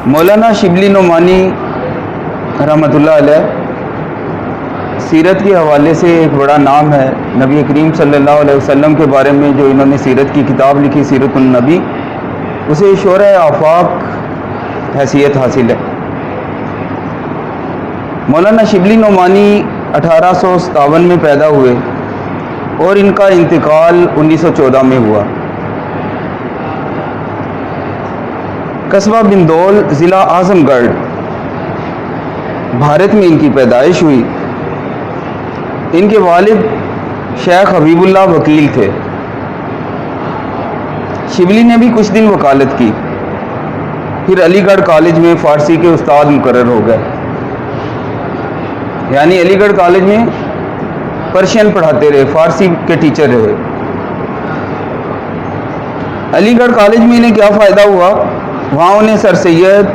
مولانا شبلی نعمانی رحمۃ اللہ علیہ سیرت کے حوالے سے ایک بڑا نام ہے. نبی کریم صلی اللہ علیہ وسلم کے بارے میں جو انہوں نے سیرت کی کتاب لکھی سیرت النبی، اسے شورۂ آفاق حیثیت حاصل ہے. مولانا شبلی نعمانی 1857 میں پیدا ہوئے اور ان کا انتقال 1914 میں ہوا. قصبہ بندول، ضلع اعظم گڑھ، بھارت میں ان کی پیدائش ہوئی. ان کے والد شیخ حبیب اللہ وکیل تھے. شبلی نے بھی کچھ دن وکالت کی، پھر علی گڑھ کالج میں فارسی کے استاد مقرر ہو گئے. یعنی علی گڑھ کالج میں پرشین پڑھاتے رہے، فارسی کے ٹیچر رہے. علی گڑھ کالج میں انہیں کیا فائدہ ہوا؟ وہاں انہیں سر سید،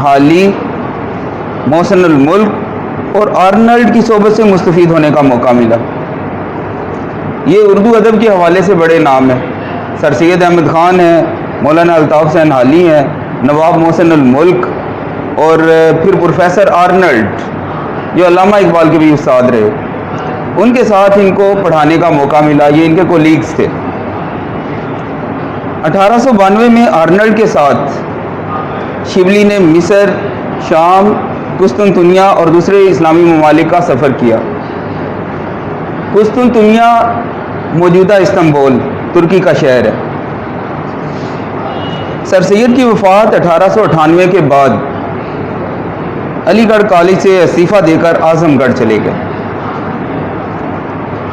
حالی، محسن الملک اور آرنلڈ کی صحبت سے مستفید ہونے کا موقع ملا. یہ اردو ادب کے حوالے سے بڑے نام ہیں. سر سید احمد خان ہیں، مولانا الطاف حسین حالی ہیں، نواب محسن الملک، اور پھر پروفیسر آرنلڈ جو علامہ اقبال کے بھی استاد رہے. ان کے ساتھ ان کو پڑھانے کا موقع ملا. یہ ان کے کولیگز تھے. 1892 میں آرنلڈ کے ساتھ شبلی نے مصر، شام، قسطنطنیہ اور دوسرے اسلامی ممالک کا سفر کیا. قسطنطنیہ موجودہ استنبول، ترکی کا شہر ہے. سر سید کی وفات 1898 کے بعد علی گڑھ کالج سے استعفیٰ دے کر اعظم گڑھ چلے گئے.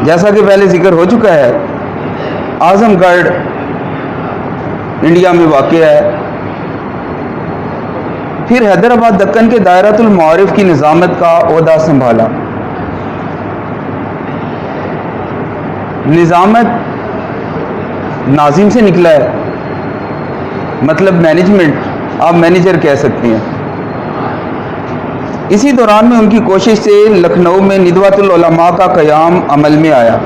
جیسا کہ پہلے ذکر ہو چکا ہے، اعظم گڑھ انڈیا میں واقع ہے. پھر حیدرآباد دکن کے دائرۃ المعارف کی نظامت کا عہدہ سنبھالا. نظامت ناظم سے نکلا ہے، مطلب مینجمنٹ، آپ مینیجر کہہ سکتے ہیں. اسی دوران میں ان کی کوشش سے لکھنؤ میں ندوۃ العلماء کا قیام عمل میں آیا.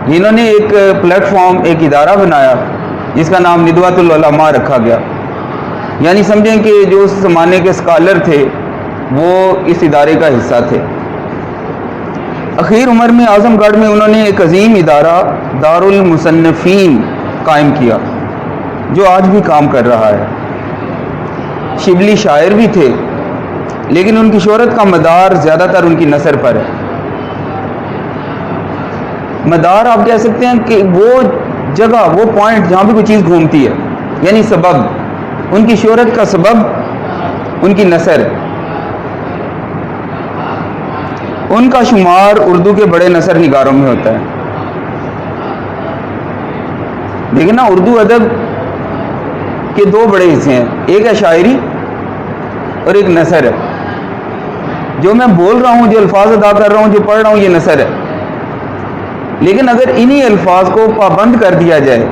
انہوں نے ایک پلیٹ فارم، ایک ادارہ بنایا جس کا نام ندوۃ العلماء رکھا گیا. یعنی سمجھیں کہ جو اس زمانے کے اسکالر تھے وہ اس ادارے کا حصہ تھے. اخیر عمر میں اعظم گڑھ میں انہوں نے ایک عظیم ادارہ دار المصنفین قائم کیا جو آج بھی کام کر رہا ہے. شبلی شاعر بھی تھے، لیکن ان کی شہرت کا مدار زیادہ تر ان کی نثر پر ہے. مدار آپ کہہ سکتے ہیں کہ وہ جگہ، وہ پوائنٹ جہاں پہ کوئی چیز گھومتی ہے، یعنی سبب. ان کی شہرت کا سبب ان کی نثر. ان کا شمار اردو کے بڑے نثر نگاروں میں ہوتا ہے. لیکن نا، اردو ادب کے دو بڑے حصے ہیں، ایک ہے شاعری اور ایک نثر ہے. جو میں بول رہا ہوں، جو الفاظ ادا کر رہا ہوں، جو پڑھ رہا ہوں، یہ نثر ہے. لیکن اگر انہی الفاظ کو پابند کر دیا جائے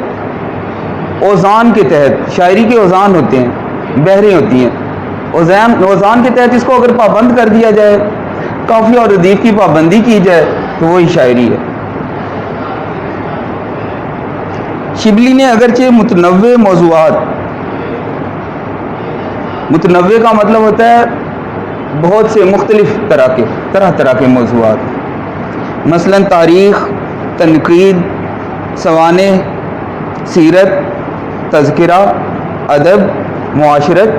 اوزان کے تحت، شاعری کے اوزان ہوتے ہیں، بحریں ہوتی ہیں، اوزان کے تحت اس کو اگر پابند کر دیا جائے، قافیہ اور ردیف کی پابندی کی جائے، تو وہی شاعری ہے. شبلی نے اگرچہ متنوع موضوعات، متنوع کا مطلب ہوتا ہے بہت سے مختلف طرح کے موضوعات، مثلا تاریخ، تنقید، سوانح، سیرت، تذکرہ، ادب، معاشرت،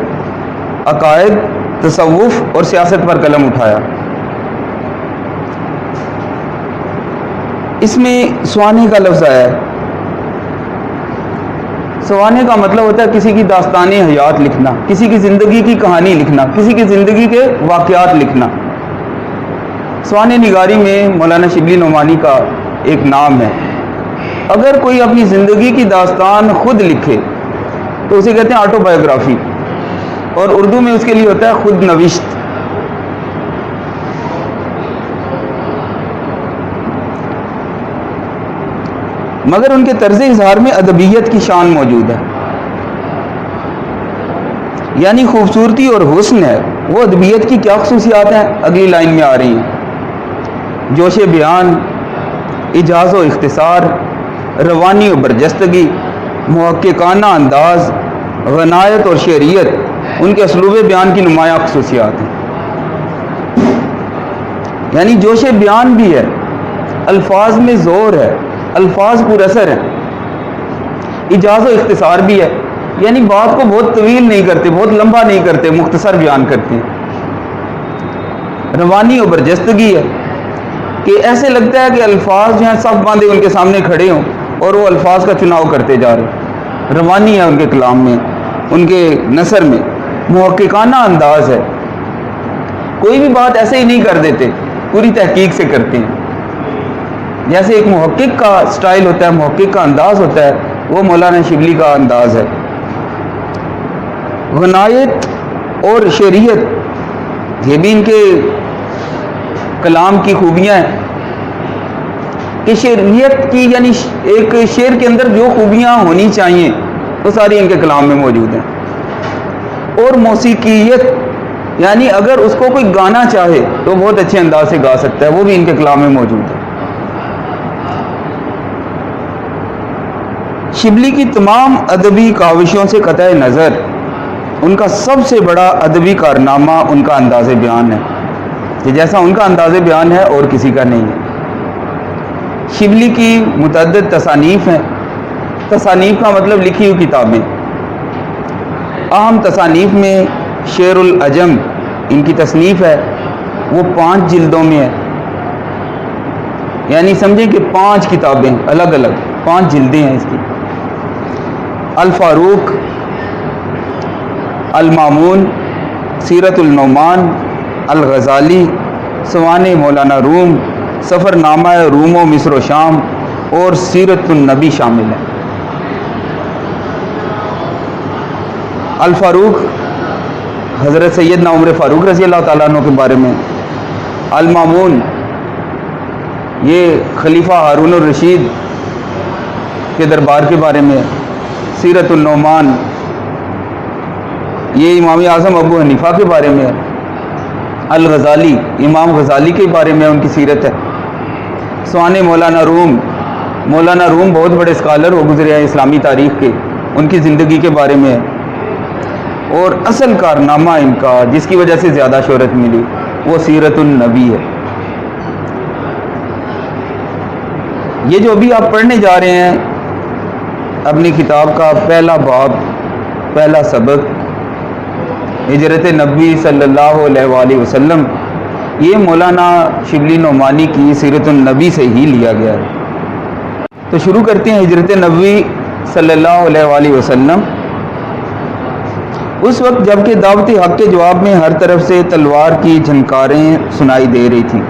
عقائد، تصوف اور سیاست پر قلم اٹھایا. اس میں سوانح کا لفظ آیا ہے. سوانح کا مطلب ہوتا ہے کسی کی داستان حیات لکھنا، کسی کی زندگی کی کہانی لکھنا، کسی کی زندگی کے واقعات لکھنا. سوانح نگاری میں مولانا شبلی نعمانی کا ایک نام ہے. اگر کوئی اپنی زندگی کی داستان خود لکھے تو اسے کہتے ہیں آٹو بایوگرافی، اور اردو میں اس کے لیے ہوتا ہے خود نوشت. مگر ان کے طرز اظہار میں ادبیت کی شان موجود ہے. یعنی خوبصورتی اور حسن ہے. وہ ادبیت کی کیا خصوصیات ہیں؟ اگلی لائن میں آ رہی ہیں: جوش بیان، اجاز و اختصار، روانی و برجستگی، محققانہ انداز، غنایت اور شعریت ان کے اسلوب بیان کی نمایاں خصوصیات ہیں. یعنی جوش بیان بھی ہے، الفاظ میں زور ہے، الفاظ پر اثر ہیں، ایجاز و اختصار بھی ہے. یعنی بات کو بہت طویل نہیں کرتے، بہت لمبا نہیں کرتے، مختصر بیان کرتے ہیں. روانی و برجستگی ہے کہ ایسے لگتا ہے کہ الفاظ جو ہیں سب باندھے ان کے سامنے کھڑے ہوں اور وہ الفاظ کا چناؤ کرتے جا رہے. روانی ہے ان کے کلام میں، ان کے نثر میں، محققانہ انداز ہے. کوئی بھی بات ایسے ہی نہیں کر دیتے، پوری تحقیق سے کرتے ہیں. جیسے ایک محقق کا سٹائل ہوتا ہے، محقق کا انداز ہوتا ہے، وہ مولانا شبلی کا انداز ہے. غنایت اور شعریت یہ بھی ان کے کلام کی خوبیاں ہیں کہ شعریت کی یعنی ایک شعر کے اندر جو خوبیاں ہونی چاہیے وہ ساری ان کے کلام میں موجود ہیں. اور موسیقیت یعنی اگر اس کو کوئی گانا چاہے تو بہت اچھے انداز سے گا سکتا ہے، وہ بھی ان کے کلام میں موجود ہے. شبلی کی تمام ادبی کاوشوں سے قطع نظر ان کا سب سے بڑا ادبی کارنامہ ان کا انداز بیان ہے کہ جیسا ان کا انداز بیان ہے اور کسی کا نہیں ہے. شبلی کی متعدد تصانیف ہیں. تصانیف کا مطلب لکھی ہوئی کتابیں. اہم تصانیف میں شعر العجم ان کی تصنیف ہے، وہ 5 جلدوں میں ہے. یعنی سمجھیں کہ 5 کتابیں الگ الگ 5 جلدیں ہیں اس کی. الفاروق، المامون، سیرت النعمان، الغزالی، سوانح مولانا روم، سفر نامہ روم و مصر و شام اور سیرت النبی شامل ہے. الفاروق حضرت سیدنا عمر فاروق رضی اللہ تعالیٰ عنہ کے بارے میں. المامون یہ خلیفہ ہارون الرشید کے دربار کے بارے میں. سیرت النعمان یہ امام اعظم ابو حنیفہ کے بارے میں ہے. الغزالی امام غزالی کے بارے میں ان کی سیرت ہے. سوانح مولانا روم، مولانا روم بہت بڑے اسکالر ہو گزرے ہیں اسلامی تاریخ کے، ان کی زندگی کے بارے میں ہے. اور اصل کارنامہ ان کا جس کی وجہ سے زیادہ شہرت ملی وہ سیرت النبی ہے. یہ جو ابھی آپ پڑھنے جا رہے ہیں اپنی کتاب کا پہلا باب، پہلا سبق ہجرت نبی صلی اللہ علیہ وآلہ وسلم، یہ مولانا شبلی نعمانی کی سیرت النبی سے ہی لیا گیا ہے. تو شروع کرتے ہیں ہجرت نبی صلی اللہ علیہ وآلہ وسلم. اس وقت جب کہ دعوت حق کے جواب میں ہر طرف سے تلوار کی جھنکاریں سنائی دے رہی تھیں.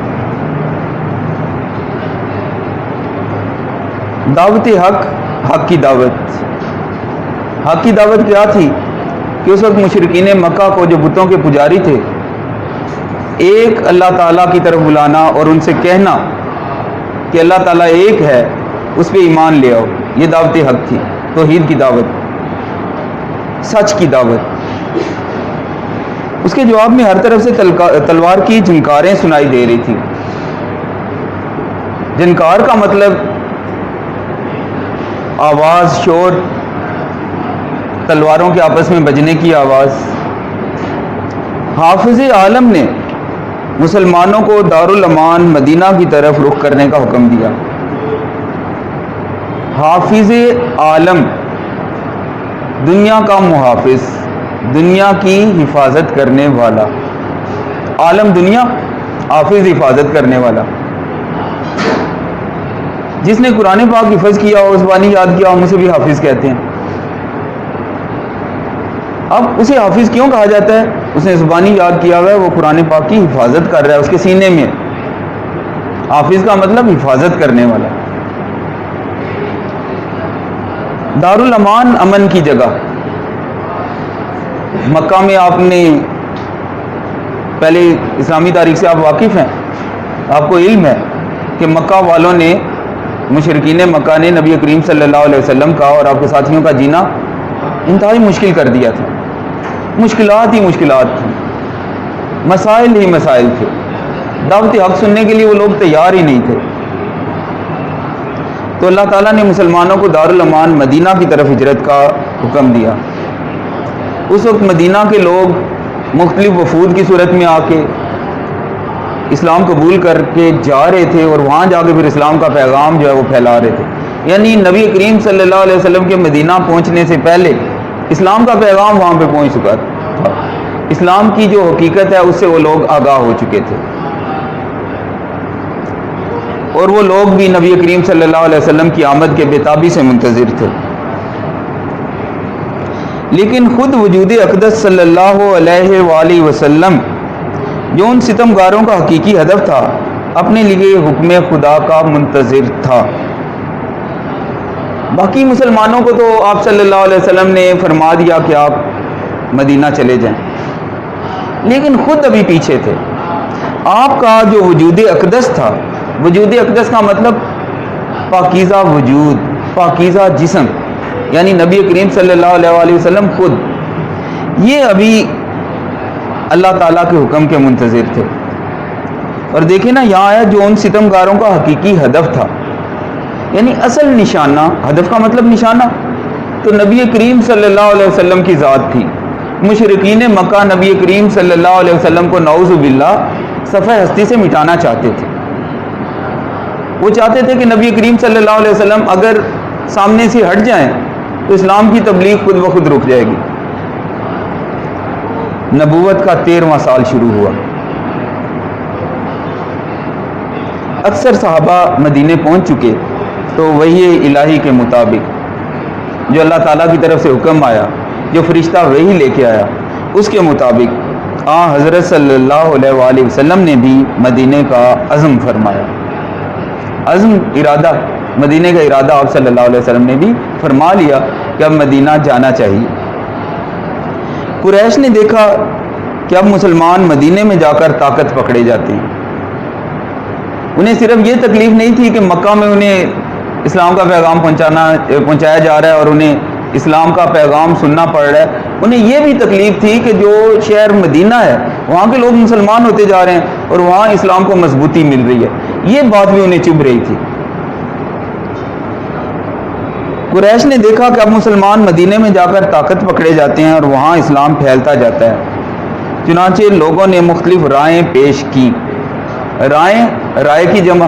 دعوت حق، حق کی دعوت. حق کی دعوت کیا تھی کہ اس وقت مشرکین مکہ کو جو بتوں کے پجاری تھے، ایک اللہ تعالیٰ کی طرف بلانا اور ان سے کہنا کہ اللہ تعالیٰ ایک ہے، اس پہ ایمان لے آؤ. یہ دعوت حق تھی، توحید کی دعوت، سچ کی دعوت. اس کے جواب میں ہر طرف سے تلوار کی جھنکاریں سنائی دے رہی تھیں. جھنکار کا مطلب آواز، شور، تلواروں کے آپس میں بجنے کی آواز. حافظ عالم نے مسلمانوں کو دارالامان مدینہ کی طرف رخ کرنے کا حکم دیا. حافظ عالم دنیا کا محافظ، دنیا کی حفاظت کرنے والا. عالم دنیا، حافظ حفاظت کرنے والا. جس نے قرآن پاک حفظ کیا ہو، زبانی یاد کیا ہو، اسے بھی حافظ کہتے ہیں. اب اسے حافظ کیوں کہا جاتا ہے؟ اس نے زبانی یاد کیا ہوا ہے، وہ قرآن پاک کی حفاظت کر رہا ہے اس کے سینے میں. حافظ کا مطلب حفاظت کرنے والا. دارالامان امن کی جگہ. مکہ میں آپ نے پہلے اسلامی تاریخ سے آپ واقف ہیں، آپ کو علم ہے کہ مکہ والوں نے، مشرکین مکہ نے نبی کریم صلی اللہ علیہ وسلم کا اور آپ کے ساتھیوں کا جینا انتہائی مشکل کر دیا تھا. مشکلات ہی مشکلات تھیں، مسائل ہی مسائل تھے. دعوت حق سننے کے لیے وہ لوگ تیار ہی نہیں تھے. تو اللہ تعالیٰ نے مسلمانوں کو دارالامان مدینہ کی طرف ہجرت کا حکم دیا. اس وقت مدینہ کے لوگ مختلف وفود کی صورت میں آ کے اسلام قبول کر کے جا رہے تھے اور وہاں جا کے پھر اسلام کا پیغام جو ہے وہ پھیلا رہے تھے. یعنی نبی کریم صلی اللہ علیہ وسلم کے مدینہ پہنچنے سے پہلے اسلام کا پیغام وہاں پہ پہنچ چکا تھا. اسلام کی جو حقیقت ہے اس سے وہ لوگ آگاہ ہو چکے تھے اور وہ لوگ بھی نبی کریم صلی اللہ علیہ وسلم کی آمد کے بےتابی سے منتظر تھے. لیکن خود وجود اقدس صلی اللہ علیہ وآلہ وسلم جو ان ستمگاروں کا حقیقی ہدف تھا اپنے لیے حکم خدا کا منتظر تھا. باقی مسلمانوں کو تو آپ صلی اللہ علیہ وسلم نے فرما دیا کہ آپ مدینہ چلے جائیں، لیکن خود ابھی پیچھے تھے. آپ کا جو وجود اقدس تھا، وجود اقدس کا مطلب پاکیزہ وجود، پاکیزہ جسم، یعنی نبی کریم صلی اللہ علیہ وآلہ وسلم خود، یہ ابھی اللہ تعالیٰ کے حکم کے منتظر تھے. اور دیکھیں نا یہاں آیا جو ان ستمگاروں کا حقیقی ہدف تھا، یعنی اصل نشانہ، ہدف کا مطلب نشانہ تو نبی کریم صلی اللہ علیہ وسلم کی ذات تھی. مشرکین مکہ نبی کریم صلی اللہ علیہ وسلم کو نعوذ باللہ صفحہ ہستی سے مٹانا چاہتے تھے. وہ چاہتے تھے کہ نبی کریم صلی اللہ علیہ وسلم اگر سامنے سے ہٹ جائیں تو اسلام کی تبلیغ خود بخود رک جائے گی. نبوت کا 13واں سال شروع ہوا. اکثر صحابہ مدینے پہنچ چکے تو وحی الہی کے مطابق جو اللہ تعالیٰ کی طرف سے حکم آیا، جو فرشتہ وحی لے کے آیا، اس کے مطابق حضرت صلی اللہ علیہ وآلہ وسلم نے بھی مدینے کا عزم فرمایا. عزم، ارادہ، مدینے کا ارادہ آپ صلی اللہ علیہ وسلم نے بھی فرما لیا کہ اب مدینہ جانا چاہیے. قریش نے دیکھا کہ اب مسلمان مدینے میں جا کر طاقت پکڑے جاتے ہیں. انہیں صرف یہ تکلیف نہیں تھی کہ مکہ میں انہیں اسلام کا پیغام پہنچایا جا رہا ہے اور انہیں اسلام کا پیغام سننا پڑ رہا ہے، انہیں یہ بھی تکلیف تھی کہ جو شہر مدینہ ہے وہاں کے لوگ مسلمان ہوتے جا رہے ہیں اور وہاں اسلام کو مضبوطی مل رہی ہے. یہ بات بھی انہیں چبھ رہی تھی. قریش نے دیکھا کہ اب مسلمان مدینے میں جا کر طاقت پکڑے جاتے ہیں اور وہاں اسلام پھیلتا جاتا ہے. چنانچہ لوگوں نے مختلف رائیں پیش کی. رائے کی جمع،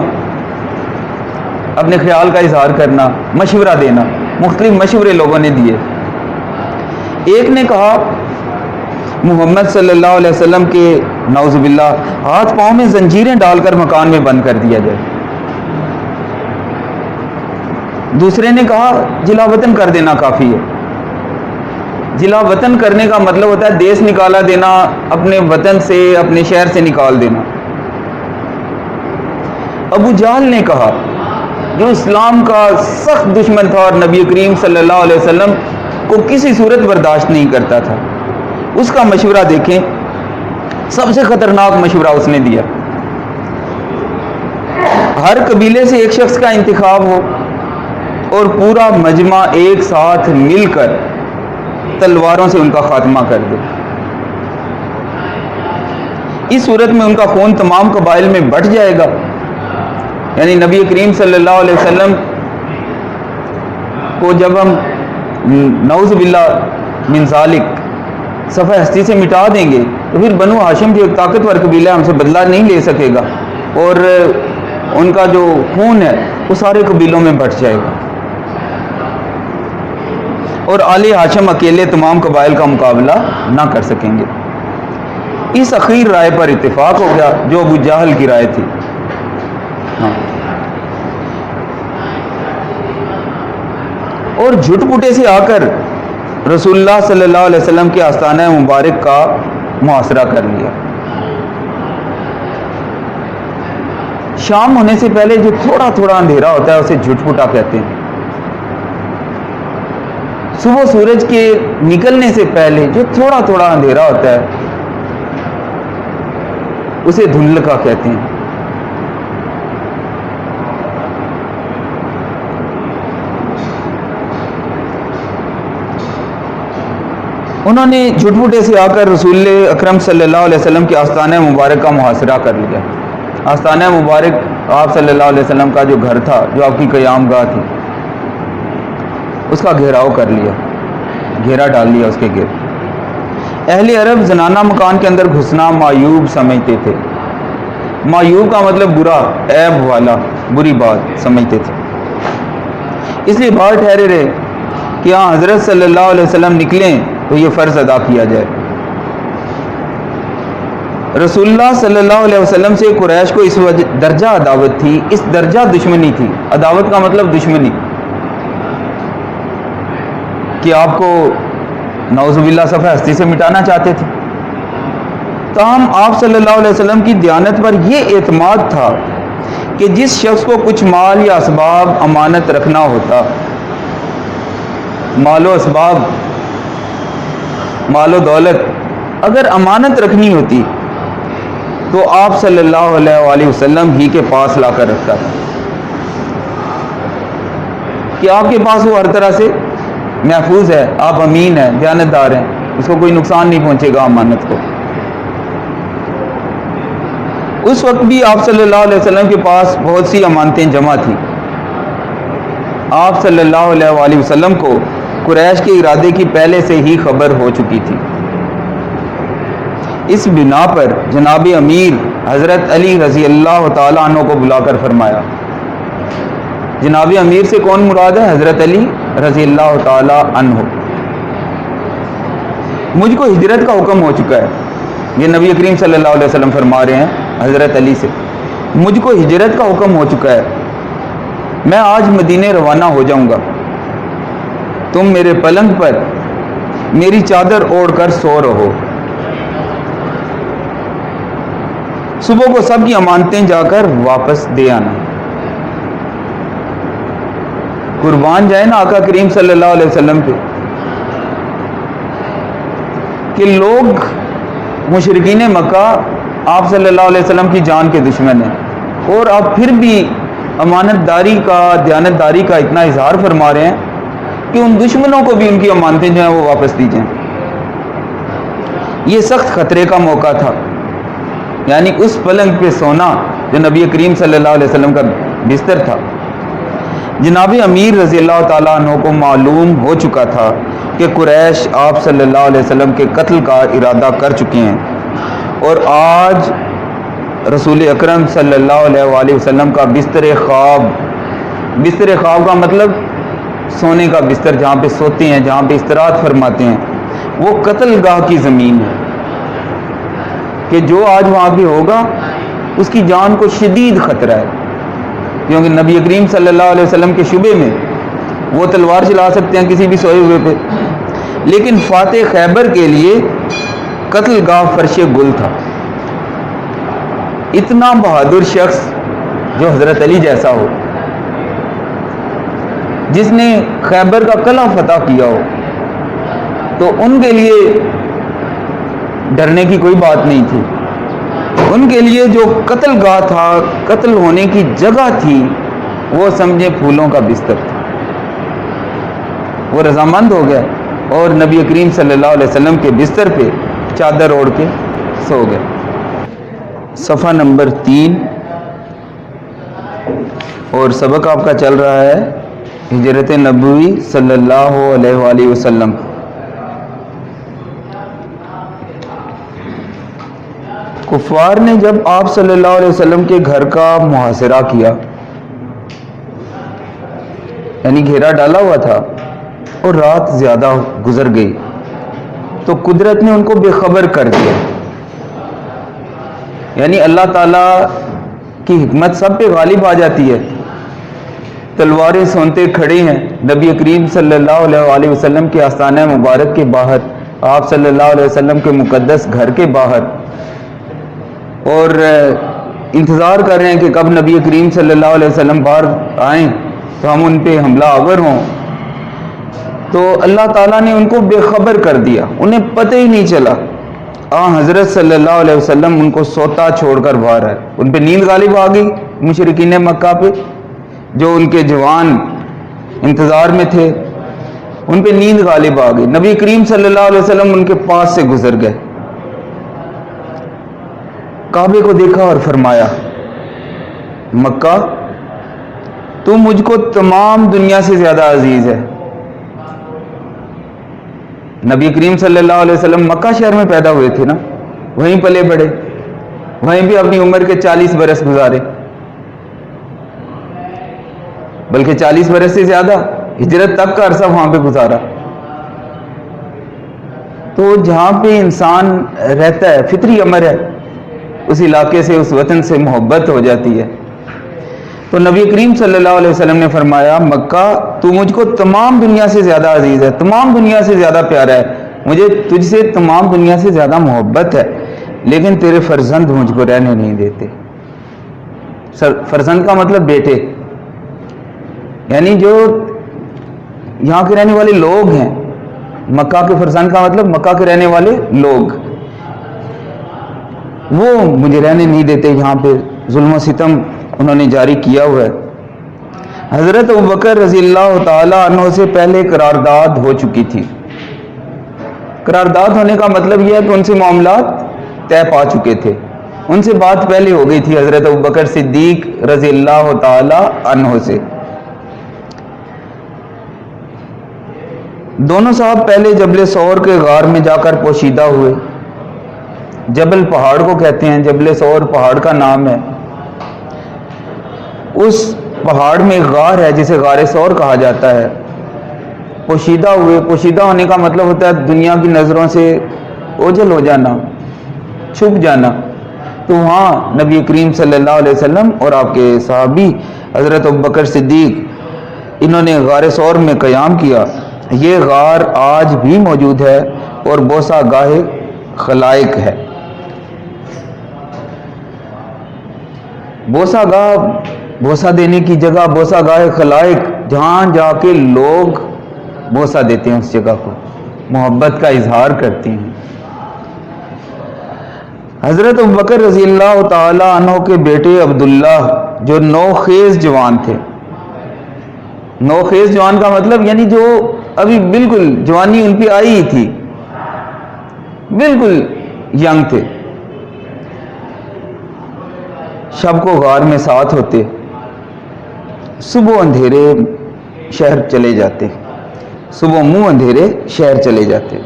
اپنے خیال کا اظہار کرنا، مشورہ دینا. مختلف مشورے لوگوں نے دیے. ایک نے کہا محمد صلی اللہ علیہ وسلم کے نعوذ باللہ ہاتھ پاؤں میں زنجیریں ڈال کر مکان میں بند کر دیا جائے. دوسرے نے کہا جلا وطن کر دینا کافی ہے. جلا وطن کرنے کا مطلب ہوتا ہے دیس نکالا دینا، اپنے وطن سے، اپنے شہر سے نکال دینا. ابو جہل نے کہا جو اسلام کا سخت دشمن تھا اور نبی کریم صلی اللہ علیہ وسلم کو کسی صورت برداشت نہیں کرتا تھا، اس کا مشورہ دیکھیں، سب سے خطرناک مشورہ اس نے دیا. ہر قبیلے سے ایک شخص کا انتخاب ہو اور پورا مجمع ایک ساتھ مل کر تلواروں سے ان کا خاتمہ کر دے. اس صورت میں ان کا خون تمام قبائل میں بٹ جائے گا. یعنی نبی کریم صلی اللہ علیہ وسلم کو جب ہم نعوذ باللہ من ذالک صفحہ ہستی سے مٹا دیں گے تو پھر بنو ہاشم جو ایک طاقتور قبیلہ ہم سے بدلہ نہیں لے سکے گا اور ان کا جو خون ہے وہ سارے قبیلوں میں بٹ جائے گا اور آل ہاشم اکیلے تمام قبائل کا مقابلہ نہ کر سکیں گے. اس اخیر رائے پر اتفاق ہو گیا جو ابو جہل کی رائے تھی. اور جھٹ پٹے سے آ کر رسول اللہ صلی اللہ علیہ وسلم کے آستانہ مبارک کا محاصرہ کر لیا. شام ہونے سے پہلے جو تھوڑا تھوڑا اندھیرا ہوتا ہے اسے جھٹ پٹا کہتے ہیں. صبح سورج کے نکلنے سے پہلے جو تھوڑا تھوڑا اندھیرا ہوتا ہے اسے دھندلکا کہتے ہیں. انہوں نے جھٹ پٹے سے آ کر رسول اکرم صلی اللہ علیہ وسلم کے آستانہ مبارک کا محاصرہ کر لیا. آستانہ مبارک آپ صلی اللہ علیہ وسلم کا جو گھر تھا، جو آپ کی قیام گاہ تھی، اس کا گھیراؤ کر لیا، گھیرا ڈال لیا اس کے گرد. اہل عرب زنانہ مکان کے اندر گھسنا معیوب سمجھتے تھے. معیوب کا مطلب برا، عیب والا، بری بات سمجھتے تھے. اس لیے بات ٹھہرے رہے کہ ہاں حضرت صلی اللہ علیہ وسلم نکلیں تو یہ فرض ادا کیا جائے. رسول اللہ صلی اللہ علیہ وسلم سے قریش کو اس درجہ عداوت تھی، اس درجہ دشمنی تھی. عداوت کا مطلب دشمنی، کہ آپ کو نعوذ باللہ صفحہ ہستی سے مٹانا چاہتے تھے. تاہم آپ صلی اللہ علیہ وسلم کی دیانت پر یہ اعتماد تھا کہ جس شخص کو کچھ مال یا اسباب امانت رکھنا ہوتا، مال و اسباب، مال و دولت اگر امانت رکھنی ہوتی تو آپ صلی اللہ علیہ وآلہ وسلم ہی کے پاس لا کر رکھتا تھا، کہ آپ کے پاس وہ ہر طرح سے محفوظ ہے، آپ امین ہیں، دیانتدار ہیں، اس کو کوئی نقصان نہیں پہنچے گا امانت کو. اس وقت بھی آپ صلی اللہ علیہ وسلم کے پاس بہت سی امانتیں جمع تھیں. آپ صلی اللہ علیہ وآلہ وسلم کو قریش کے ارادے کی پہلے سے ہی خبر ہو چکی تھی. اس بنا پر جناب امیر حضرت علی رضی اللہ تعالیٰ عنہ کو بلا کر فرمایا. جناب امیر سے کون مراد ہے؟ حضرت علی رضی اللہ تعالیٰ عنہ. مجھ کو ہجرت کا حکم ہو چکا ہے. یہ نبی کریم صلی اللہ علیہ وسلم فرما رہے ہیں حضرت علی سے، مجھ کو ہجرت کا حکم ہو چکا ہے، میں آج مدینے روانہ ہو جاؤں گا. تم میرے پلنگ پر میری چادر اوڑھ کر سو رہو. صبح کو سب کی امانتیں جا کر واپس دے آنا. قربان جائے نا آقا کریم صلی اللہ علیہ وسلم پہ کہ لوگ مشرکین مکہ آپ صلی اللہ علیہ وسلم کی جان کے دشمن ہیں، اور آپ پھر بھی امانت داری کا، دیانتداری کا اتنا اظہار فرما رہے ہیں کہ ان دشمنوں کو بھی ان کی امانتیں جو ہیں وہ واپس دی جائیں. یہ سخت خطرے کا موقع تھا. یعنی اس پلنگ پہ سونا جو نبی کریم صلی اللہ علیہ وسلم کا بستر تھا. جناب امیر رضی اللہ تعالیٰ عنہ کو معلوم ہو چکا تھا کہ قریش آپ صلی اللہ علیہ وسلم کے قتل کا ارادہ کر چکے ہیں، اور آج رسول اکرم صلی اللہ علیہ وآلہ وسلم کا بستر خواب، بستر خواب کا مطلب سونے کا بستر جہاں پہ سوتے ہیں، جہاں پہ استراحت فرماتے ہیں، وہ قتل گاہ کی زمین ہے کہ جو آج وہاں پہ ہوگا اس کی جان کو شدید خطرہ ہے. کیونکہ نبی کریم صلی اللہ علیہ وسلم کے شبے میں وہ تلوار چلا سکتے ہیں کسی بھی سوئے ہوئے پہ، لیکن فاتح خیبر کے لیے قتل گاہ فرش گل تھا. اتنا بہادر شخص جو حضرت علی جیسا ہو، جس نے خیبر کا قلعہ فتح کیا ہو، تو ان کے لیے ڈرنے کی کوئی بات نہیں تھی. ان کے لیے جو قتل گاہ تھا، قتل ہونے کی جگہ تھی، وہ سمجھے پھولوں کا بستر تھا. وہ رضامند ہو گیا اور نبی کریم صلی اللہ علیہ وسلم کے بستر پہ چادر اوڑھ کے سو گئے. صفحہ نمبر 3 اور سبق آپ کا چل رہا ہے ہجرت نبوی صلی اللہ علیہ وآلہ وسلم. کفار نے جب آپ صلی اللہ علیہ وسلم کے گھر کا محاصرہ کیا، یعنی گھیرا ڈالا ہوا تھا اور رات زیادہ گزر گئی، تو قدرت نے ان کو بے خبر کر دیا. یعنی اللہ تعالیٰ کی حکمت سب پہ غالب آ جاتی ہے. تلواریں سونتے کھڑے ہیں نبی کریم صلی اللہ علیہ وآلہ وسلم کے آستانہ مبارک کے باہر، آپ صلی اللہ علیہ وسلم کے مقدس گھر کے باہر، اور انتظار کر رہے ہیں کہ کب نبی کریم صلی اللہ علیہ وسلم باہر آئیں تو ہم ان پہ حملہ آور ہوں. تو اللہ تعالیٰ نے ان کو بے خبر کر دیا، انہیں پتہ ہی نہیں چلا. حضرت صلی اللہ علیہ وسلم ان کو سوتا چھوڑ کر باہر آئے. ان پہ نیند غالب آ گئی مشرکین مکہ پہ، جو ان کے جوان انتظار میں تھے، ان پہ نیند غالب آ گئی. نبی کریم صلی اللہ علیہ وسلم ان کے پاس سے گزر گئے، کعبے کو دیکھا اور فرمایا، مکہ تو مجھ کو تمام دنیا سے زیادہ عزیز ہے، نبی کریم صلی اللہ علیہ وسلم مکہ شہر میں پیدا ہوئے تھے نا، وہیں پلے بڑھے، وہیں بھی اپنی عمر کے 40 برس گزارے، بلکہ 40 برس سے زیادہ، ہجرت تک کا عرصہ وہاں پہ گزارا۔ تو جہاں پہ انسان رہتا ہے، فطری امر ہے، اس علاقے سے، اس وطن سے محبت ہو جاتی ہے۔ تو نبی کریم صلی اللہ علیہ وسلم نے فرمایا، مکہ تو مجھ کو تمام دنیا سے زیادہ عزیز ہے، تمام دنیا سے زیادہ پیارا ہے، مجھے تجھ سے تمام دنیا سے زیادہ محبت ہے، لیکن تیرے فرزند مجھ کو رہنے نہیں دیتے۔ فرزند کا مطلب بیٹے، یعنی جو یہاں کے رہنے والے لوگ ہیں، مکہ کے فرزند کا مطلب مکہ کے رہنے والے لوگ، وہ مجھے رہنے نہیں دیتے، یہاں پہ ظلم و ستم انہوں نے جاری کیا ہوا ہے۔ حضرت ابوبکر رضی اللہ تعالی عنہ سے پہلے قرارداد ہو چکی تھی۔ قرارداد ہونے کا مطلب یہ ہے کہ ان سے معاملات طے پا چکے تھے، ان سے بات پہلے ہو گئی تھی حضرت ابوبکر صدیق رضی اللہ تعالی عنہ سے۔ دونوں صاحب پہلے جبل ثور کے غار میں جا کر پوشیدہ ہوئے۔ جبل پہاڑ کو کہتے ہیں، جبل ثور پہاڑ کا نام ہے۔ اس پہاڑ میں ایک غار ہے جسے غار ثور کہا جاتا ہے۔ پوشیدہ ہوئے، پوشیدہ ہونے کا مطلب ہوتا ہے دنیا کی نظروں سے اوجھل ہو جانا، چھپ جانا۔ تو وہاں نبی کریم صلی اللہ علیہ وسلم اور آپ کے صحابی حضرت ابوبکر صدیق، انہوں نے غار ثور میں قیام کیا۔ یہ غار آج بھی موجود ہے اور بوسہ گاہ خلائق ہے۔ بوسہ گاہ، بوسہ دینے کی جگہ، بوسہ گاہ خلائق، جہاں جا کے لوگ بوسہ دیتے ہیں، اس جگہ کو محبت کا اظہار کرتے ہیں۔ حضرت ابوبکر رضی اللہ تعالی عنہ کے بیٹے عبداللہ جو نوخیز جوان تھے، نوخیز جوان کا مطلب یعنی جو ابھی بالکل جوانی ان پہ آئی ہی تھی، بالکل ینگ تھے، شب کو غار میں ساتھ ہوتے، صبح اندھیرے شہر چلے جاتے، صبح منہ اندھیرے شہر چلے جاتے،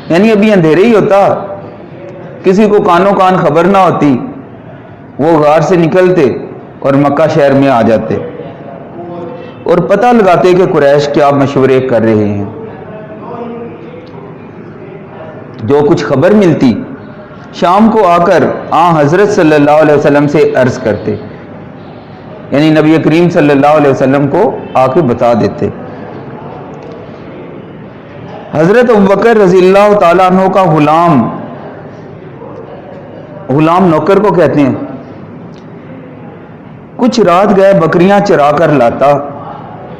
یعنی ابھی اندھیرے ہی ہوتا، کسی کو کانوں کان خبر نہ ہوتی، وہ غار سے نکلتے اور مکہ شہر میں آ جاتے اور پتہ لگاتے کہ قریش کیا مشورے کر رہے ہیں۔ جو کچھ خبر ملتی شام کو آ کر حضرت صلی اللہ علیہ وسلم سے عرض کرتے، یعنی نبی کریم صلی اللہ علیہ وسلم کو آ کے بتا دیتے۔ حضرت ابوبکر رضی اللہ تعالیٰ عنہ کا غلام، غلام نوکر کو کہتے ہیں، کچھ رات گئے بکریاں چرا کر لاتا،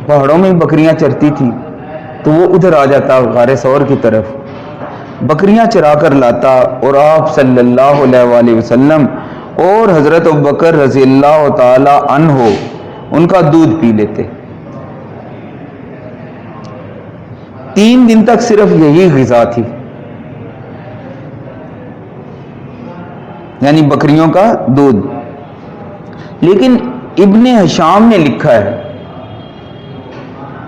پہاڑوں میں بکریاں چرتی تھی تو وہ ادھر آ جاتا غار ثور کی طرف، بکریاں چرا کر لاتا اور آپ صلی اللہ علیہ وآلہ وسلم اور حضرت ابوبکر رضی اللہ تعالی عنہ ان کا دودھ پی لیتے۔ 3 دن تک صرف یہی غذا تھی، یعنی بکریوں کا دودھ۔ لیکن ابن ہشام نے لکھا ہے،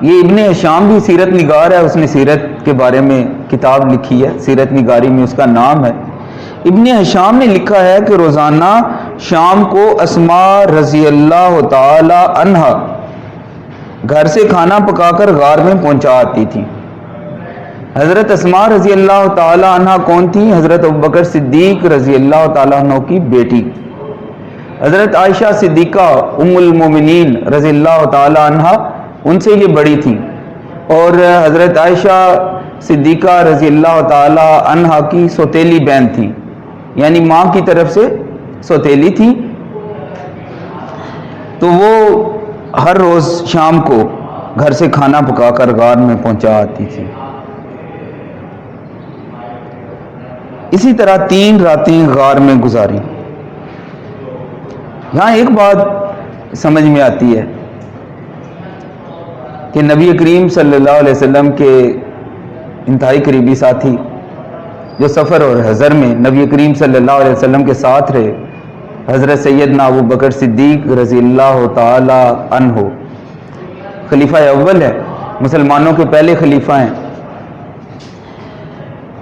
یہ ابن ہشام بھی سیرت نگار ہے، اس نے سیرت کے بارے میں کتاب لکھی ہے، سیرت نگاری میں اس کا نام ہے۔ ابن ہشام نے لکھا ہے کہ روزانہ شام کو اسماء رضی اللہ تعالی عنہ گھر سے کھانا پکا کر غار میں پہنچا آتی تھی۔ حضرت اسماء رضی اللہ تعالی عنہ کون تھی؟ حضرت ابوبکر صدیق رضی اللہ تعالی عنہ کی بیٹی۔ حضرت عائشہ صدیقہ ام المومنین رضی اللہ تعالی عنہ ان سے یہ بڑی تھی، اور حضرت عائشہ صدیقہ رضی اللہ تعالی عنہ کی سوتیلی بہن تھی، یعنی ماں کی طرف سے سوتیلی تھی۔ تو وہ ہر روز شام کو گھر سے کھانا پکا کر غار میں پہنچا آتی تھی۔ اسی طرح 3 راتیں غار میں گزاری۔ یہاں ایک بات سمجھ میں آتی ہے کہ نبی کریم صلی اللہ علیہ وسلم کے انتہائی قریبی ساتھی جو سفر اور حضر میں نبی کریم صلی اللہ علیہ وسلم کے ساتھ رہے، حضرت سیدنا ابوبکر صدیق رضی اللہ تعالی عنہ خلیفہ اول ہے، مسلمانوں کے پہلے خلیفہ ہیں۔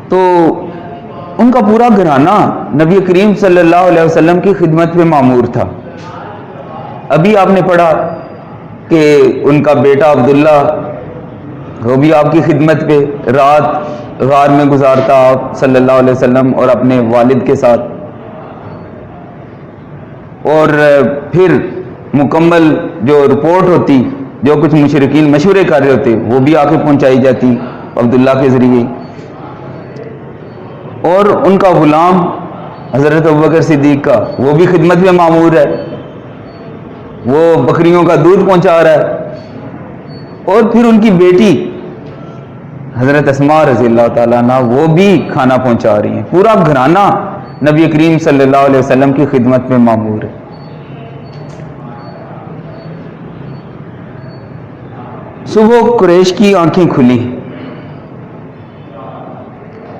تو ان کا پورا گھرانہ نبی کریم صلی اللہ علیہ وسلم کی خدمت میں معمور تھا. ابھی آپ نے پڑھا کہ ان کا بیٹا عبداللہ وہ بھی آپ کی خدمت پہ رات غار میں گزارتا آپ صلی اللہ علیہ وسلم اور اپنے والد کے ساتھ. اور پھر مکمل جو رپورٹ ہوتی، جو کچھ مشرکین مشورے کر رہے ہوتے، وہ بھی آ کے پہنچائی جاتی عبداللہ کے ذریعے. اور ان کا غلام حضرت ابوبکر صدیق کا وہ بھی خدمت میں معمور ہے، وہ بکریوں کا دودھ پہنچا رہا ہے. اور پھر ان کی بیٹی حضرت اسماء رضی اللہ تعالیٰ عنہ وہ بھی کھانا پہنچا رہی ہیں. پورا گھرانہ نبی کریم صلی اللہ علیہ وسلم کی خدمت میں معمور ہے. صبح قریش کی آنکھیں کھلی،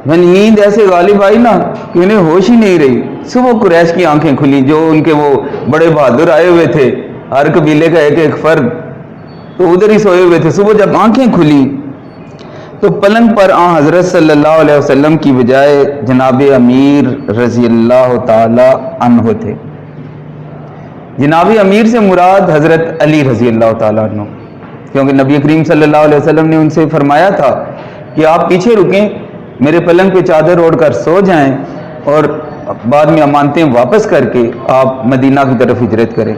نیند ایسے غالب آئی نا کہ انہیں ہوش ہی نہیں رہی. صبح قریش کی آنکھیں کھلی، جو ان کے وہ بڑے بہادر آئے ہوئے تھے، ہر قبیلے کا ایک ایک فرد، تو ادھر ہی سوئے ہوئے تھے. صبح جب آنکھیں کھلی تو پلنگ پر حضرت صلی اللہ علیہ وسلم کی بجائے جناب امیر رضی اللہ تعالی عنہ تھے. جناب امیر سے مراد حضرت علی رضی اللہ تعالیٰ عنہ، کیونکہ نبی کریم صلی اللہ علیہ وسلم نے ان سے فرمایا تھا کہ آپ پیچھے رکیں، میرے پلنگ پہ چادر اوڑھ کر سو جائیں اور بعد میں امانتیں واپس کر کے آپ مدینہ کی طرف ہجرت کریں.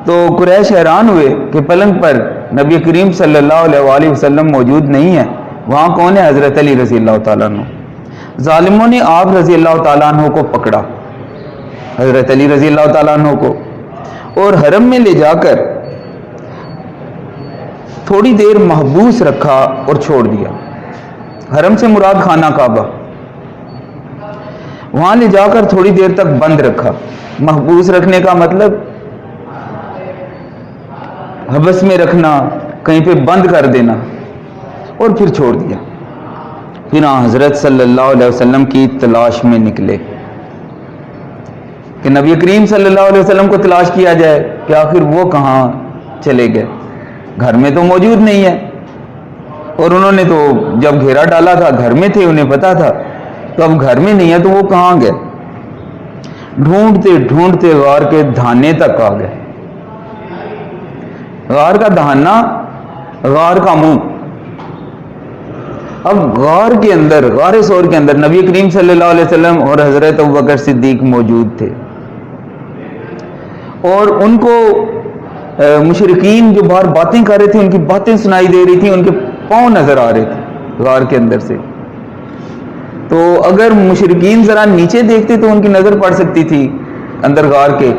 تو قریش حیران ہوئے کہ پلنگ پر نبی کریم صلی اللہ علیہ وآلہ وسلم موجود نہیں ہے، وہاں کون ہے؟ حضرت علی رضی اللہ تعالیٰ عنہ. ظالموں نے آپ رضی اللہ تعالیٰ عنہ کو پکڑا، حضرت علی رضی اللہ تعالیٰ عنہ کو، اور حرم میں لے جا کر تھوڑی دیر محبوس رکھا اور چھوڑ دیا. حرم سے مراد خانہ کعبہ، وہاں لے جا کر تھوڑی دیر تک بند رکھا. محبوس رکھنے کا مطلب حبس میں رکھنا، کہیں پہ بند کر دینا، اور پھر چھوڑ دیا. پھر حضرت صلی اللہ علیہ وسلم کی تلاش میں نکلے کہ نبی کریم صلی اللہ علیہ وسلم کو تلاش کیا جائے کہ آخر وہ کہاں چلے گئے. گھر میں تو موجود نہیں ہے، اور انہوں نے تو جب گھیرا ڈالا تھا گھر میں تھے، انہیں پتا تھا، تو اب گھر میں نہیں ہے تو وہ کہاں گئے. ڈھونڈتے ڈھونڈتے غار کے دھانے تک آ گئے. غار کا دہانہ، غار کا منہ. اب غار کے اندر، غار ثور کے اندر نبی کریم صلی اللہ علیہ وسلم اور حضرت ابوبکر صدیق موجود تھے، اور ان کو مشرکین جو باہر باتیں کر رہے تھے، ان کی باتیں سنائی دے رہی تھیں، ان کے پاؤں نظر آ رہے تھے غار کے اندر سے. تو اگر مشرکین ذرا نیچے دیکھتے تو ان کی نظر پڑ سکتی تھی اندر غار کے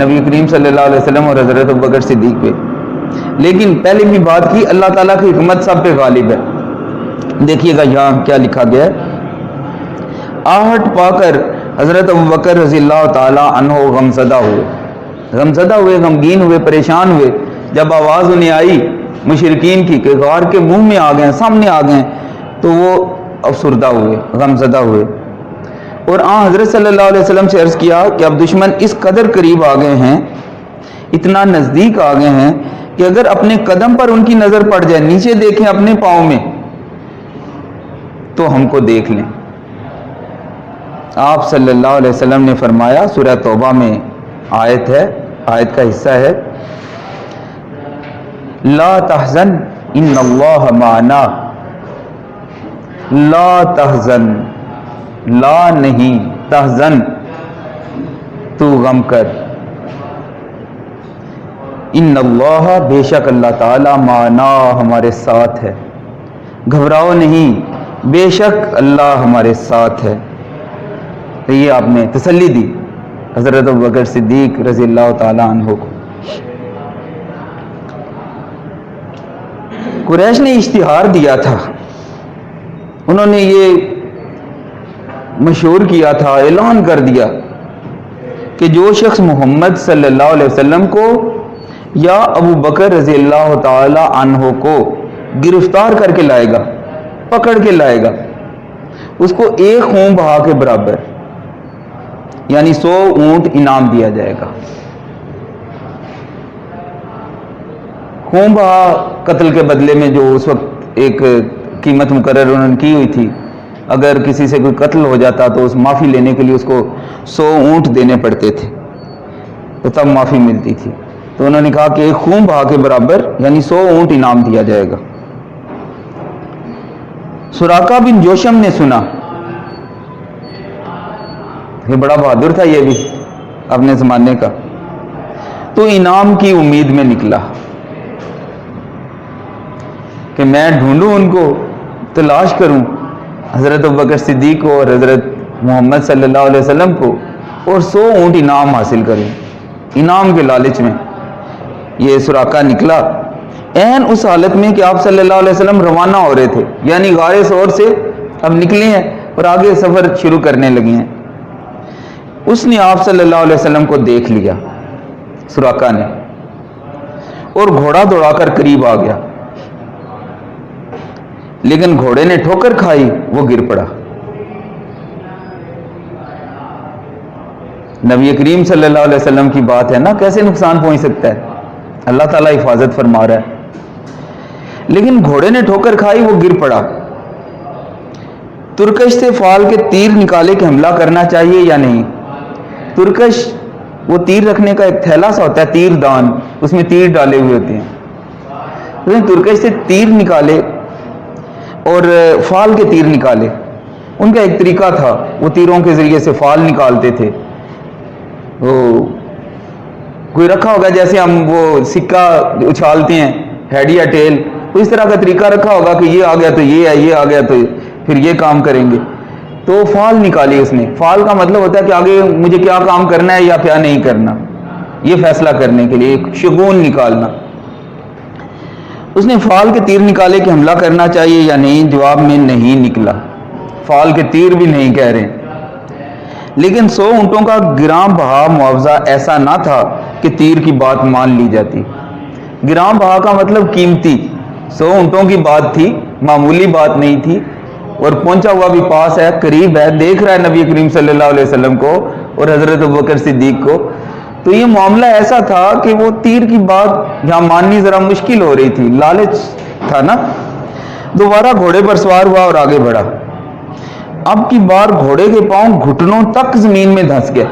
نبی کریم صلی اللہ علیہ وسلم اور حضرت ابوبکر صدیق پہ. لیکن پہلے بھی بات کی، اللہ تعالیٰ کی حکمت سب پہ غالب ہے. دیکھیے گا یہاں کیا لکھا گیا ہے. آہٹ پا کر حضرت ابوبکر رضی اللہ تعالیٰ عنہ غمزدہ ہوئے، غمگین ہوئے، پریشان ہوئے. جب آواز انہیں آئی مشرکین کی کہ غار کے منہ میں آ گئے، سامنے آ گئے، تو وہ افسردہ ہوئے، غمزدہ ہوئے. اور حضرت صلی اللہ علیہ وسلم سے عرض کیا کہ اب دشمن اس قدر قریب آ گئے ہیں، اتنا نزدیک آ گئے ہیں کہ اگر اپنے قدم پر ان کی نظر پڑ جائے، نیچے دیکھیں اپنے پاؤں میں، تو ہم کو دیکھ لیں. آپ صلی اللہ علیہ وسلم نے فرمایا، سورہ توبہ میں آیت ہے، آیت کا حصہ ہے، لا تحزن ان اللہ معنا. لا تحزن، لا نہیں، تحزن تو غم کر، ان اللہ بے شک اللہ تعالی معنا ہمارے ساتھ ہے، گھبراؤ نہیں، بے شک اللہ ہمارے ساتھ ہے. تو یہ آپ نے تسلی دی حضرت ابوبکر صدیق رضی اللہ تعالی عنہ کو. قریش نے اشتہار دیا تھا، انہوں نے یہ مشہور کیا تھا، اعلان کر دیا کہ جو شخص محمد صلی اللہ علیہ وسلم کو یا ابو بکر رضی اللہ تعالی عنہ کو گرفتار کر کے لائے گا، پکڑ کے لائے گا، اس کو ایک خون بہا کے برابر، یعنی 100 اونٹ انعام دیا جائے گا. خون بہا قتل کے بدلے میں جو اس وقت ایک قیمت مقرر انہوں نے کی ہوئی تھی اگر کسی سے کوئی قتل ہو جاتا تو اس معافی لینے کے لیے اس کو 100 اونٹ دینے پڑتے تھے، تو تب معافی ملتی تھی. تو انہوں نے کہا کہ ایک خون بہا کے برابر یعنی 100 اونٹ انعام دیا جائے گا. سراقہ بن جوشم نے سنا، یہ بڑا بہادر تھا یہ بھی اپنے زمانے کا، تو انعام کی امید میں نکلا کہ میں ڈھونڈوں ان کو، تلاش کروں حضرت ابوبکر صدیق کو اور حضرت محمد صلی اللہ علیہ وسلم کو، اور 100 اونٹ انعام حاصل کروں. انعام کے لالچ میں یہ سراقہ نکلا، عین اس حالت میں کہ آپ صلی اللہ علیہ وسلم روانہ ہو رہے تھے، یعنی غار ثور سے اب نکلے ہیں اور آگے سفر شروع کرنے لگے ہیں. اس نے آپ صلی اللہ علیہ وسلم کو دیکھ لیا سراقہ نے، اور گھوڑا دوڑا کر قریب آ گیا، لیکن گھوڑے نے ٹھوکر کھائی، وہ گر پڑا. نبی کریم صلی اللہ علیہ وسلم کی بات ہے نا، کیسے نقصان پہنچ سکتا ہے؟ اللہ تعالیٰ حفاظت فرما رہا ہے. لیکن گھوڑے نے ٹھوکر کھائی، وہ گر پڑا. ترکش سے فال کے تیر نکالے کہ حملہ کرنا چاہیے یا نہیں؟ ترکش وہ تیر رکھنے کا ایک تھیلا سا ہوتا ہے، تیر دان، اس میں تیر ڈالے ہوئے ہوتے ہیں. ترکش سے تیر نکالے اور فال کے تیر نکالے. ان کا ایک طریقہ تھا، وہ تیروں کے ذریعے سے فال نکالتے تھے. وہ کوئی رکھا ہوگا جیسے ہم وہ سکہ اچھالتے ہیں ہیڈ یا ٹیل، اس طرح کا طریقہ رکھا ہوگا کہ یہ آ گیا تو یہ ہے، یہ آ گیا تو پھر یہ کام کریں گے. تو فال نکالی اس نے. فال کا مطلب ہوتا ہے کہ آگے مجھے کیا کام کرنا ہے یا کیا نہیں کرنا، یہ فیصلہ کرنے کے لیے ایک شگون نکالنا. اس نے فال کے تیر نکالے کہ حملہ کرنا چاہیے یا نہیں، جواب میں نہیں نکلا. فال کے تیر بھی نہیں کہہ رہے. لیکن 100 اونٹوں کا گراں بہا معاوضہ ایسا نہ تھا کہ تیر کی بات مان لی جاتی. گراں بہا کا مطلب قیمتی. 100 اونٹوں کی بات تھی، معمولی بات نہیں تھی، اور پہنچا ہوا بھی پاس ہے، قریب ہے، دیکھ رہا ہے نبی کریم صلی اللہ علیہ وسلم کو اور حضرت ابوبکر صدیق کو. تو یہ معاملہ ایسا تھا کہ وہ تیر کی بات یہاں ماننی ذرا مشکل ہو رہی تھی، لالچ تھا نا. دوبارہ گھوڑے پر سوار ہوا اور آگے بڑھا. اب کی بار گھوڑے کے پاؤں گھٹنوں تک زمین میں دھنس گئے.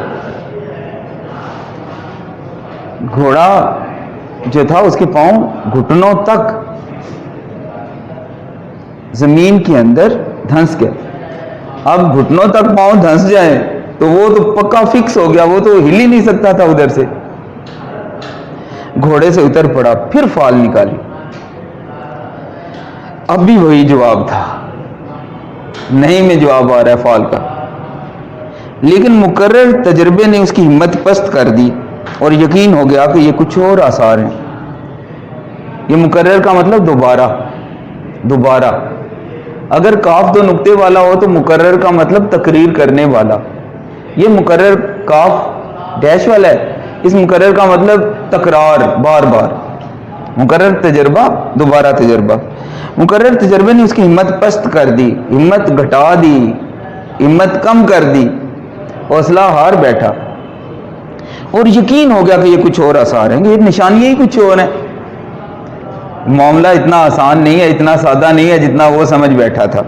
گھوڑا جو تھا اس کے پاؤں گھٹنوں تک زمین کے اندر دھنس گئے. اب گھٹنوں تک پاؤں دھنس جائیں تو وہ تو پکا فکس ہو گیا، وہ تو ہل ہی نہیں سکتا تھا ادھر سے. گھوڑے سے اتر پڑا، پھر فال نکالی. اب بھی وہی جواب تھا، نہیں میں جواب آ رہا ہے فال کا. لیکن مقرر تجربے نے اس کی ہمت پست کر دی اور یقین ہو گیا کہ یہ کچھ اور آثار ہیں. یہ مقرر کا مطلب دوبارہ. اگر کاف 2 نقطے والا ہو تو مقرر کا مطلب تقریر کرنے والا. یہ مقرر کاف ڈیش والا ہے، اس مقرر کا مطلب تکرار، بار بار. مقرر تجربہ، دوبارہ تجربہ. مقرر تجربے نے اس کی ہمت پست کر دی، ہمت گھٹا دی، ہمت کم کر دی، حوصلہ ہار بیٹھا اور یقین ہو گیا کہ یہ کچھ اور آثار ہیں، یہ نشانیاں ہی کچھ اور ہیں. معاملہ اتنا آسان نہیں ہے، اتنا سادہ نہیں ہے جتنا وہ سمجھ بیٹھا تھا.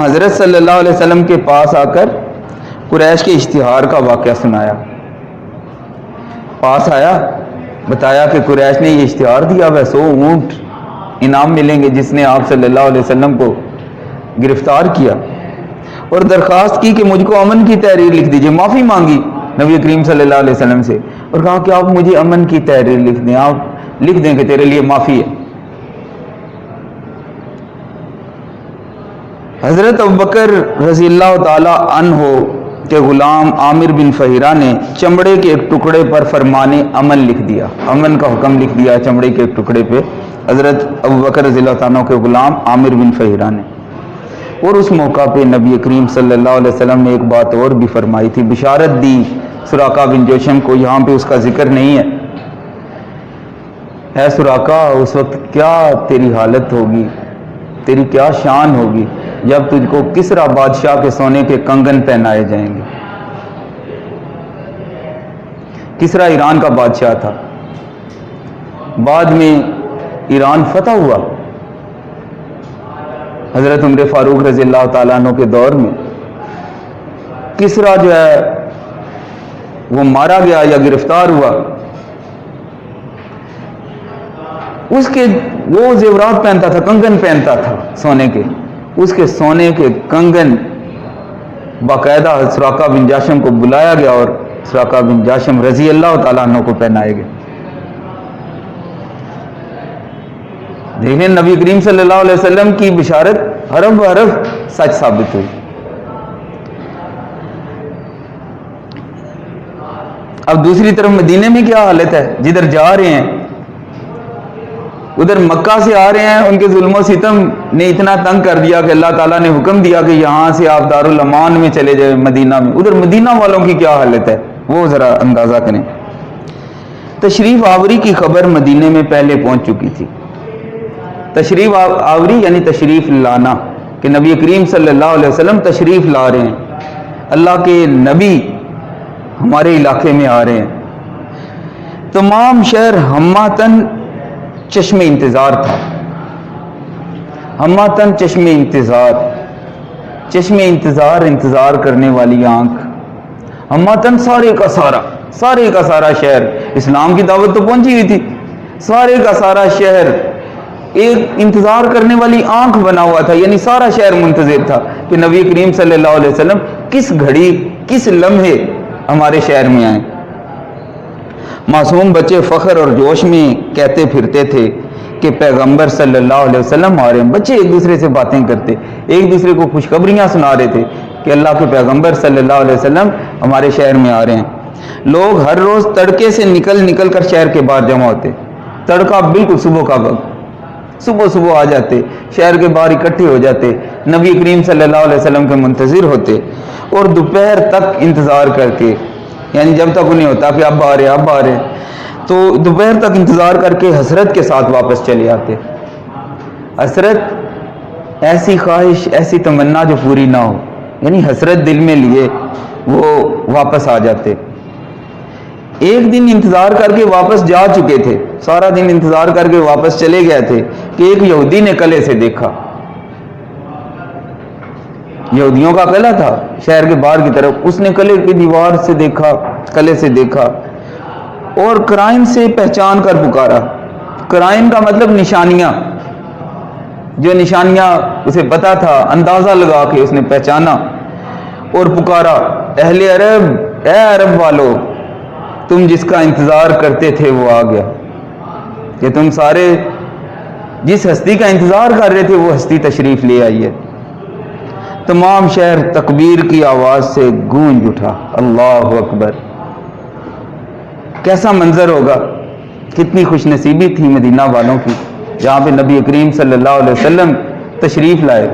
حضرت صلی اللہ علیہ وسلم کے پاس آ کر قریش کے اشتہار کا واقعہ سنایا. پاس آیا، بتایا کہ قریش نے یہ اشتہار دیا ہے، 100 اونٹ انعام ملیں گے جس نے آپ صلی اللہ علیہ وسلم کو گرفتار کیا، اور درخواست کی کہ مجھ کو امن کی تحریر لکھ دیجئے. معافی مانگی نبی کریم صلی اللہ علیہ وسلم سے اور کہا کہ آپ مجھے امن کی تحریر لکھ دیں، آپ لکھ دیں کہ تیرے لیے معافی ہے. حضرت ابوبکر رضی اللہ تعالی عنہ کے غلام عامر بن فہیرہ نے چمڑے کے ایک ٹکڑے پر فرمان امن لکھ دیا، امن کا حکم لکھ دیا چمڑے کے ایک ٹکڑے پہ حضرت ابوبکر رضی اللہ تعالیٰ کے غلام عامر بن فہیرہ نے. اور اس موقع پہ نبی کریم صلی اللہ علیہ وسلم نے ایک بات اور بھی فرمائی تھی، بشارت دی سراقہ بن جوشم کو. یہاں پہ اس کا ذکر نہیں ہے. اے سراقہ، اس وقت کیا تیری حالت ہوگی، تیری کیا شان ہوگی جب تجھ کو کسرا بادشاہ کے سونے کے کنگن پہنائے جائیں گے. کسرا ایران کا بادشاہ تھا، بعد میں ایران فتح ہوا حضرت عمر فاروق رضی اللہ تعالیٰ عنہ کے دور میں کسرا جو ہے وہ مارا گیا یا گرفتار ہوا، اس کے وہ زیورات پہنتا تھا، کنگن پہنتا تھا سونے کے، اس کے سونے کے کنگن باقاعدہ سراقہ بن جاشم کو بلایا گیا اور سراقہ بن جاشم رضی اللہ تعالیٰ عنہ کو پہنائے گئے۔ دیکھیں نبی کریم صلی اللہ علیہ وسلم کی بشارت حرف بحرف سچ ثابت ہوئی۔ اب دوسری طرف مدینے میں کیا حالت ہے، جدھر جا رہے ہیں ادھر مکہ سے آ رہے ہیں، ان کے ظلم و ستم نے اتنا تنگ کر دیا کہ اللہ تعالیٰ نے حکم دیا کہ یہاں سے آپ دارالامان میں چلے جائیں مدینہ میں۔ ادھر مدینہ والوں کی کیا حالت ہے وہ ذرا اندازہ کریں۔ تشریف آوری کی خبر مدینے میں پہلے پہنچ چکی تھی۔ تشریف آوری یعنی تشریف لانا، کہ نبی کریم صلی اللہ علیہ وسلم تشریف لا رہے ہیں، اللہ کے نبی ہمارے علاقے میں آ رہے ہیں۔ تمام شہر ہماتن چشم انتظار تھا، ہماتن چشم انتظار، چشم انتظار، انتظار کرنے والی آنکھ، ہماتن سارے کا سارا شہر، اسلام کی دعوت تو پہنچی ہوئی تھی، سارے کا سارا شہر ایک انتظار کرنے والی آنکھ بنا ہوا تھا، یعنی سارا شہر منتظر تھا کہ نبی کریم صلی اللہ علیہ وسلم کس گھڑی کس لمحے ہمارے شہر میں آئیں۔ معصوم بچے فخر اور جوش میں کہتے پھرتے تھے کہ پیغمبر صلی اللہ علیہ وسلم آ رہے ہیں۔ بچے ایک دوسرے سے باتیں کرتے، ایک دوسرے کو خوشخبریاں سنا رہے تھے کہ اللہ کے پیغمبر صلی اللہ علیہ وسلم ہمارے شہر میں آ رہے ہیں۔ لوگ ہر روز تڑکے سے نکل کر شہر کے باہر جمع ہوتے، تڑکا بالکل صبح کا وقت، صبح آ جاتے، شہر کے باہر اکٹھے ہو جاتے، نبی کریم صلی اللہ علیہ وسلم کے منتظر ہوتے، اور دوپہر تک انتظار کر کے، یعنی جب تک انہیں ہوتا کہ اب آ رہے، تو دوپہر تک انتظار کر کے حسرت کے ساتھ واپس چلے آتے۔ حسرت، ایسی خواہش، ایسی تمنا جو پوری نہ ہو، یعنی حسرت دل میں لیے وہ واپس آ جاتے۔ ایک دن انتظار کر کے واپس جا چکے تھے، سارا دن انتظار کر کے واپس چلے گئے تھے کہ ایک یہودی نے قلعے سے دیکھا، یہودیوں کا قلعہ تھا شہر کے باہر کی طرف، اس نے قلعے کی دیوار سے دیکھا، قلعے سے دیکھا اور قرائن سے پہچان کر پکارا۔ قرائن کا مطلب نشانیاں، جو نشانیاں اسے پتا تھا، اندازہ لگا کے اس نے پہچانا اور پکارا، اہل عرب، اے عرب والو، تم جس کا انتظار کرتے تھے وہ آ گیا، کہ تم سارے جس ہستی کا انتظار کر رہے تھے وہ ہستی تشریف لے آئی ہے۔ تمام شہر تکبیر کی آواز سے گونج اٹھا، اللہ اکبر۔ کیسا منظر ہوگا، کتنی خوش نصیبی تھی مدینہ والوں کی، جہاں پہ نبی کریم صلی اللہ علیہ وسلم تشریف لائے۔